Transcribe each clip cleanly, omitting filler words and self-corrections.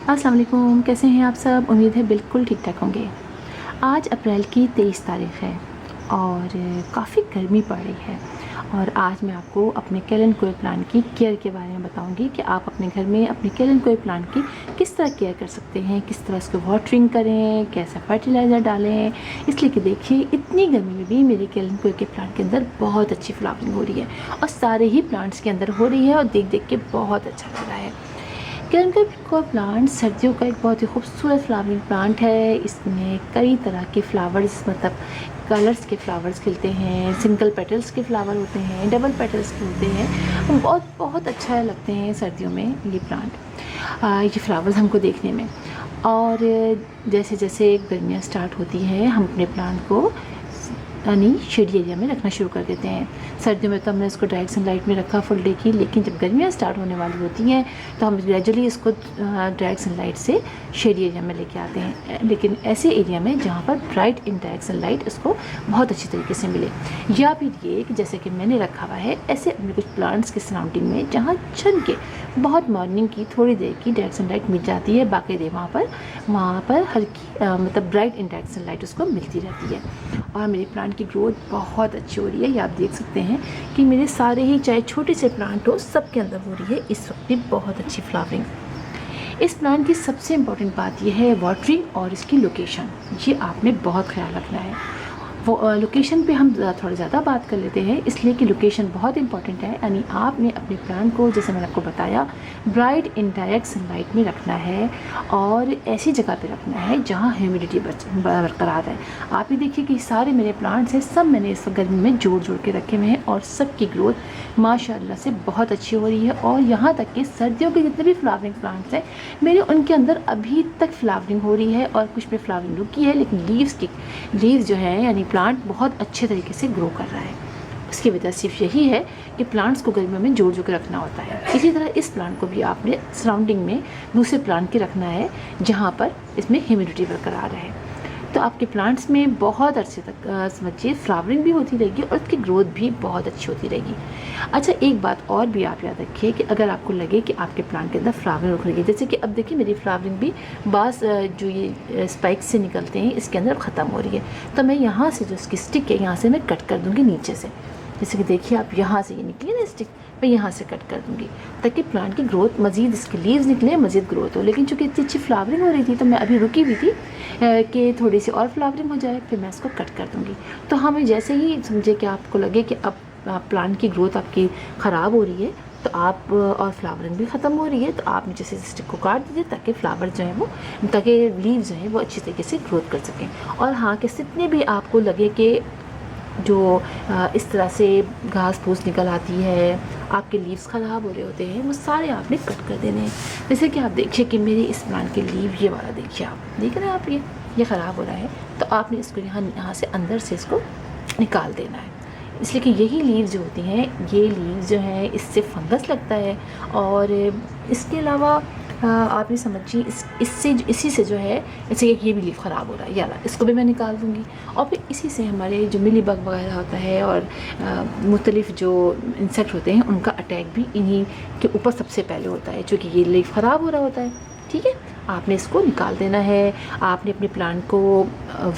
अस्सलाम वालेकुम, कैसे हैं आप सब। उम्मीद है बिल्कुल ठीक ठाक होंगे। आज अप्रैल की 23 तारीख़ है और काफ़ी गर्मी पड़ रही है और आज मैं आपको अपने कैलेंडर प्लांट की केयर के बारे में बताऊंगी कि आप अपने घर में अपने कैलेंडर प्लांट की किस तरह केयर कर सकते हैं, किस तरह उसको वाटरिंग करें, कैसा फर्टिलाइज़र डालें। इसलिए कि देखिए इतनी गर्मी में भी मेरे कैलेंडर के प्लांट के अंदर बहुत अच्छी फ्लावरिंग हो रही है और सारे ही प्लांट्स के अंदर हो रही है और देख देख के बहुत अच्छा लग रहा है। कैलेंडर का प्लांट सर्दियों का एक बहुत ही खूबसूरत फ्लावरिंग प्लांट है। इसमें कई तरह के फ्लावर्स मतलब कलर्स के फ्लावर्स खिलते हैं, सिंगल पेटल्स के फ्लावर होते हैं, डबल पेटल्स के होते हैं। बहुत बहुत अच्छा लगते हैं सर्दियों में ये प्लांट, ये फ्लावर्स हमको देखने में। और जैसे जैसे गर्मियाँ स्टार्ट होती हैं हम अपने प्लांट को यानी शेड एरिया में रखना शुरू कर देते हैं। सर्दियों में तो हमने इसको डायरेक्ट सनलाइट में रखा फुल डे की, लेकिन जब गर्मियाँ स्टार्ट होने वाली होती हैं तो हम ग्रेजुअली इसको डायरेक्ट सनलाइट से शेड एरिया में लेके आते हैं, लेकिन ऐसे एरिया में जहाँ पर ब्राइट इनडायरेक्ट सनलाइट इसको बहुत अच्छी तरीके से मिले। या फिर ये कि जैसे कि मैंने रखा हुआ है ऐसे अपने कुछ प्लांट्स के सराउंडिंग में जहाँ छन के बहुत मॉर्निंग की थोड़ी देर की डायरेक्ट सनलाइट मिल जाती है, बाकी देर वहाँ पर हल्की मतलब ब्राइट इनडायरेक्ट सनलाइट उसको मिलती रहती है और मेरे प्लांट की ग्रोथ बहुत अच्छी हो रही है। ये आप देख सकते हैं कि मेरे सारे ही चाहे छोटे से प्लांट हो सब के अंदर हो रही है इस वक्त भी बहुत अच्छी फ्लावरिंग। इस प्लांट की सबसे इम्पोर्टेंट बात यह है वाटरिंग और इसकी लोकेशन, ये आपने बहुत ख्याल रखना है। वो लोकेशन पे हम थोड़ा ज़्यादा बात कर लेते हैं इसलिए कि लोकेशन बहुत इंपॉर्टेंट है। यानी आपने अपने प्लांट को जैसे मैंने आपको बताया ब्राइट इनडायरेक्ट सनलाइट में रखना है और ऐसी जगह पे रखना है जहाँ ह्यूमिडिटी बरकरार है। आप ही देखिए कि सारे मेरे प्लांट्स हैं सब मैंने इस गर्मी में जोड़ जोड़ के रखे हुए हैं और सबकी ग्रोथ माशाल्लाह से बहुत अच्छी हो रही है। और यहाँ तक कि सर्दियों के जितने भी फ्लावरिंग प्लांट्स हैं मेरे उनके अंदर अभी तक फ्लावरिंग हो रही है और कुछ में फ्लावरिंग रुकी है, लेकिन लीव्स जो है यानी प्लांट बहुत अच्छे तरीके से ग्रो कर रहा है। उसकी वजह सिर्फ यही है कि प्लांट्स को गर्मियों में जोड़ जोड़ के रखना होता है। इसी तरह इस प्लांट को भी आपने सराउंडिंग में दूसरे प्लांट के रखना है जहाँ पर इसमें ह्यूमिडिटी बरकरार है, तो आपके प्लांट्स में बहुत अरसे तक समझिए फ्लावरिंग भी होती रहेगी और उसकी ग्रोथ भी बहुत अच्छी होती रहेगी। अच्छा, एक बात और भी आप याद रखिए कि अगर आपको लगे कि आपके प्लांट के अंदर फ्लावरिंग रुक रही है, जैसे कि अब देखिए मेरी फ्लावरिंग भी बास जो ये स्पाइक्स से निकलते हैं इसके अंदर ख़त्म हो रही है, तो मैं यहाँ से जो इसकी स्टिक है यहाँ से मैं कट कर दूँगी नीचे से। जैसे कि देखिए आप यहाँ से ये निकली ना स्टिक, मैं यहाँ से कट कर दूँगी ताकि प्लांट की ग्रोथ मज़ीद इसके लीव्स निकले, मज़ीद ग्रोथ हो। लेकिन चूँकि इतनी अच्छी फ्लावरिंग हो रही थी तो मैं अभी रुकी हुई थी कि थोड़ी सी और फ्लावरिंग हो जाए फिर मैं इसको कट कर दूँगी। तो हमें जैसे ही समझे कि आपको लगे कि अब प्लांट की ग्रोथ आपकी ख़राब हो रही है तो आप और फ्लावरिंग भी ख़त्म हो रही है तो आप नीचे से स्टिक को काट दीजिए ताकि फ्लावर जो है वो ताकि लीव्स जो हैं वो अच्छी तरीके से ग्रोथ कर सकें। और हाँ, कि जितने भी आपको लगे कि जो इस तरह से घास फूस निकल आती है, आपके लीव्स ख़राब हो रहे होते हैं, वो सारे आपने कट कर देने हैं। जैसे कि आप देखिए कि मेरे इस प्लांट के लीव ये वाला देखिए, आप देख रहे हैं आप ये ख़राब हो रहा है तो आपने इसको यहाँ से अंदर से इसको निकाल देना है। इसलिए कि यही लीव जो होती हैं ये लीव जो है इससे फंगस लगता है और इसके अलावा आप ये समझिए इसी से जो है जैसे ये भी लीव ख़राब हो रहा है, यार इसको भी मैं निकाल दूँगी। और फिर इसी से हमारे जो मिली बग वगैरह होता है और मुख्तलिफ़ जो इंसेक्ट होते हैं उनका अटैक भी इन्हीं के ऊपर सबसे पहले होता है, क्योंकि ये लीव ख़राब हो रहा होता है। ठीक है, आपने इसको निकाल देना है। आपने अपने प्लांट को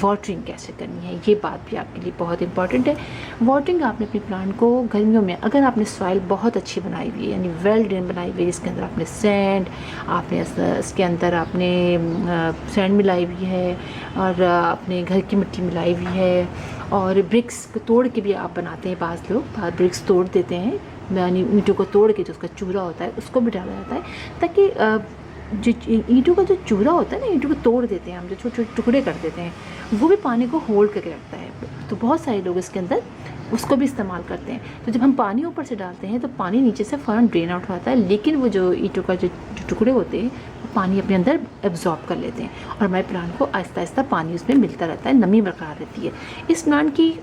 वाटरिंग कैसे करनी है ये बात भी आपके लिए बहुत इंपॉर्टेंट है। वाटरिंग आपने अपने प्लांट को गर्मियों में अगर आपने सॉइल बहुत अच्छी बनाई हुई है यानी वेल ड्रेन बनाई हुई है, इसके अंदर आपने सैंड इसके अंदर आपने सैंड मिलाई हुई है और अपने घर की मिट्टी मिलाई हुई है और ब्रिक्स को तोड़ के भी आप बनाते हैं, बाज़ लोग ब्रिक्स तोड़ देते हैं यानी ईंटों को तोड़ के जो उसका चूरा होता है उसको भी डाला जाता है ताकि जो ईंटों का जो चूरा होता है ना, ईंटों को तोड़ देते हैं हम, जो छोटे छोटे टुकड़े कर देते हैं, वो भी पानी को होल्ड करके रखता है। तो बहुत सारे लोग इसके अंदर उसको भी इस्तेमाल करते हैं। तो जब हम पानी ऊपर से डालते हैं तो पानी नीचे से फ़ौरन ड्रेन आउट होता है, लेकिन वो जो ईंटों का जो टुकड़े होते हैं वो पानी अपने अंदर एब्जॉर्ब कर लेते हैं और हमारे प्लांट को आहिस्ता आहिस्ता पानी उसमें मिलता रहता है, नमी बरकरार रहती है। इस प्लांट की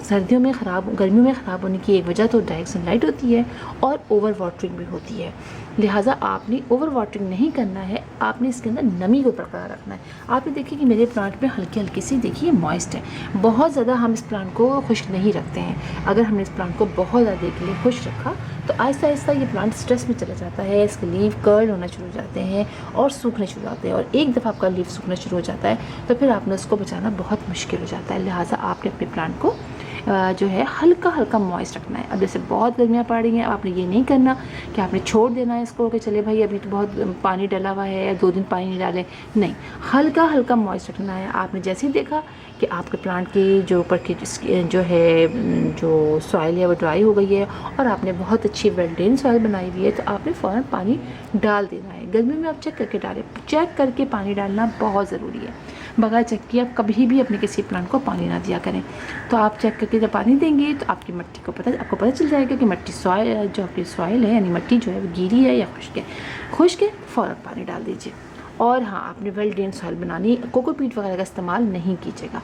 सर्दियों में गर्मियों में ख़राब होने की एक वजह तो डायरेक्ट सनलाइट होती है और ओवर वाटरिंग भी होती है। लिहाजा आपने ओवर वाटरिंग नहीं करना है, आपने इसके अंदर नमी को बरकरार रखना है। आप ये देखिए कि मेरे प्लांट में हल्की हल्की सी देखिए मॉइस्ट है, बहुत ज़्यादा हम इस प्लांट को खुश्क नहीं रखते हैं। अगर हमने इस प्लांट को बहुत ज़्यादा देर के लिए खुश रखा तो आहिस्ता आहिस्ता ये प्लांट स्ट्रेस में चला जाता है, इसके लीफ कर्ल होना शुरू हो जाते हैं और सूखने शुरू हो जाते हैं। और एक दफ़ा आपका लीफ सूखना शुरू हो जाता है तो फिर आपने उसको बचाना बहुत मुश्किल हो जाता है। लिहाजा आपने अपने प्लांट को जो है हल्का हल्का मॉइस्ट रखना है। अब जैसे बहुत गर्मियाँ पड़ रही हैं, आपने ये नहीं करना कि आपने छोड़ देना है इसको कि चले भाई अभी तो बहुत पानी डला हुआ है या 2 दिन पानी नहीं डालें, नहीं, हल्का हल्का मॉइस्ट रखना है। आपने जैसे ही देखा कि आपके प्लांट की जो ऊपर की जो है जो सॉइल है वो ड्राई हो गई है और आपने बहुत अच्छी वेल ड्रेन सॉइल बनाई हुई है, तो आपने फ़ौरन पानी डाल देना है। गर्मी में आप चेक करके डालें, चेक करके पानी डालना बहुत ज़रूरी है। बगैर चेक किए आप कभी भी अपने किसी प्लांट को पानी ना दिया करें। तो आप चेक करके जब पानी देंगे तो आपकी मिट्टी को आपको पता चल जाएगा कि मिट्टी सॉइल जो आपकी सॉइल है यानी मिट्टी जो है वो गीली है या खुश्क है। खुश्क है फ़ौरन पानी डाल दीजिए। और हाँ, आपने वेल ड्रेन सॉइल बनानी, कोकोपीट वगैरह का इस्तेमाल नहीं कीजिएगा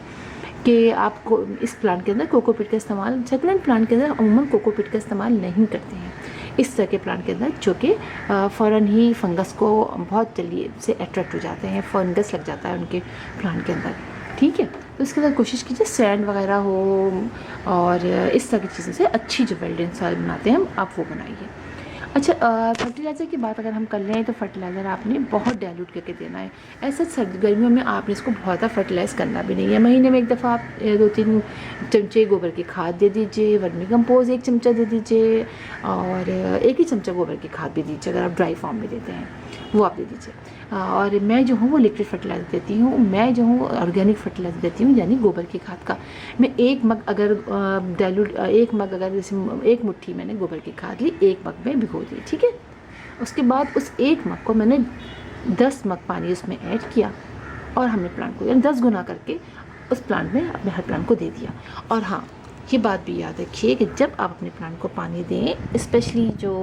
कि आपको इस प्लांट के अंदर कोकोपीट का इस्तेमाल, सेकुलेंट प्लांट के अंदर अमूमन कोकोपीट का इस्तेमाल नहीं करते हैं इस तरह के प्लांट के अंदर, जो कि फ़ौरन ही फंगस को बहुत जल्दी से अट्रैक्ट हो जाते हैं, फंगस लग जाता है उनके प्लांट के अंदर। ठीक है, तो इसके अंदर कोशिश कीजिए सैंड वगैरह हो और इस तरह की चीज़ों से अच्छी जो वेल ड्रेन सॉइल बनाते हैं हम, आप वो बनाइए। अच्छा, फर्टिलाइज़र की बात अगर हम कर लें तो फर्टिलाइज़र आपने बहुत डाइल्यूट करके देना है। ऐसा सर्दी गर्मियों में आपने इसको बहुत ज़्यादा फर्टिलाइज़ करना भी नहीं है। महीने में एक दफ़ा आप 2-3 चमचे गोबर की खाद दे दीजिए, वर्मी कंपोज 1 चमचा दे दीजिए और 1 ही चमचा गोबर की खाद भी दीजिए। अगर आप ड्राई फॉर्म में देते हैं वो आप दे दीजिए। और मैं जो हूँ वो लिक्विड फर्टिलाइज़र देती हूँ, मैं जो हूँ ऑर्गेनिक फर्टिलाइज़र देती हूँ यानी गोबर की खाद का। मैं 1 मग अगर डाइल्यूट 1 मग अगर जैसे 1 मुट्ठी मैंने गोबर की खाद ली, 1 मग में भिगो दी, ठीक है। उसके बाद उस 1 मग को मैंने 10 मग पानी उसमें ऐड किया और हमने प्लांट को यानी 10 गुना करके उस प्लांट में अपने हर प्लांट को दे दिया। और हाँ, ये बात भी याद रखिए कि जब आप अपने प्लांट को पानी दें, स्पेशली जो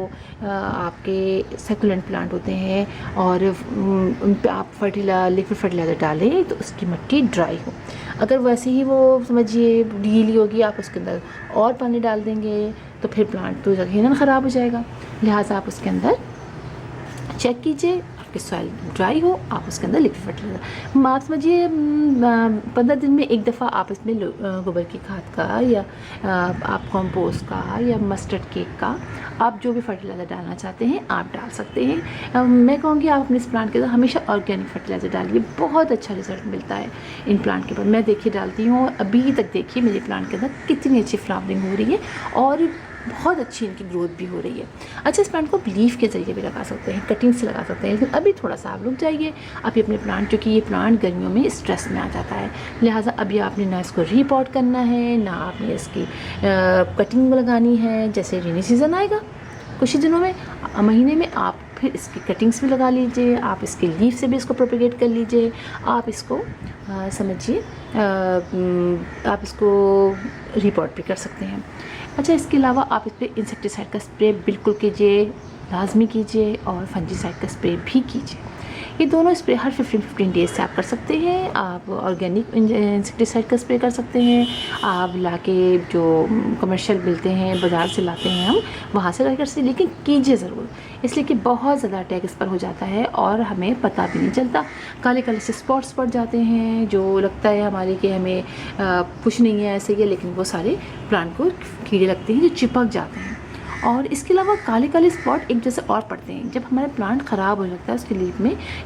आपके सेकुलेंट प्लांट होते हैं और उन पे आप लिक्विड फर्टिलाइज़र डालें तो उसकी मिट्टी ड्राई हो। अगर वैसे ही वो समझिए गीली होगी, आप उसके अंदर और पानी डाल देंगे तो फिर प्लांट तो यकीनन ख़राब हो जाएगा। लिहाजा आप उसके अंदर चेक कीजिए, आपकी सॉइल ड्राई हो, आप उसके अंदर लिक्विड फर्टिलाइज़र माफ समझिए 15 दिन में एक दफ़ा आप इसमें गोबर की खाद का या आप कंपोस्ट का या मस्टर्ड केक का, आप जो भी फर्टिलाइज़र डालना चाहते हैं आप डाल सकते हैं। मैं कहूँगी आप अपने इस प्लांट के अंदर हमेशा ऑर्गेनिक फर्टिलाइज़र डालिए, बहुत अच्छा रिजल्ट मिलता है इन प्लांट के ऊपर। मैं देखिए डालती हूँ, अभी तक देखिए मेरे प्लांट के अंदर कितनी अच्छी फ्लावरिंग हो रही है और बहुत अच्छी इनकी ग्रोथ भी हो रही है। अच्छा, इस प्लांट को लीफ के ज़रिए भी लगा सकते हैं, कटिंग से लगा सकते हैं, लेकिन अभी थोड़ा सा आप रुक जाइए। अभी अपने प्लांट, क्योंकि ये प्लांट गर्मियों में स्ट्रेस में आ जाता है, लिहाजा अभी आपने ना इसको रीपॉट करना है, ना आपने इसकी कटिंग लगानी है। जैसे रेनी सीज़न आएगा कुछ ही दिनों में, महीने में, आप फिर इसकी कटिंग्स भी लगा लीजिए, आप इसके लीफ से भी इसको प्रोपेगेट कर लीजिए। आप इसको समझिए आप इसको रिपोर्ट भी कर सकते हैं। अच्छा, इसके अलावा आप इस पर इंसेक्टिसाइड का स्प्रे बिल्कुल कीजिए, लाजमी कीजिए, और फंजीसाइड का स्प्रे भी कीजिए। ये दोनों स्प्रे हर 15-15 डेज से आप कर सकते हैं। आप ऑर्गेनिक इंसेक्टिसाइड का स्प्रे कर सकते हैं, आप लाके जो कमर्शियल मिलते हैं बाज़ार से लाते हैं हम, वहाँ से कर सकते हैं, लेकिन कीजिए ज़रूर, इसलिए कि बहुत ज़्यादा अटैक इस पर हो जाता है और हमें पता भी नहीं चलता। काले काले से स्पॉट्स पड़ जाते हैं, जो लगता है हमारे कि हमें कुछ नहीं है, ऐसे ही है, लेकिन वो सारे प्लांट को कीड़े लगते हैं जो चिपक जाते हैं। और इसके अलावा काले काले स्पॉट एक जैसे और पड़ते हैं जब हमारा प्लांट ख़राब हो जाता है, उसके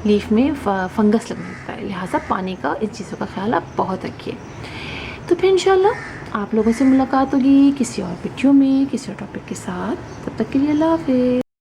लीफ में फंगस लगने लगता है। लिहाजा पानी का, इन चीज़ों का ख्याल आप बहुत रखिए। तो फिर इंशाल्लाह आप लोगों से मुलाकात होगी किसी और वीडियो में, किसी और टॉपिक के साथ। तब तक के लिए अल्लाह हाफ़िज़।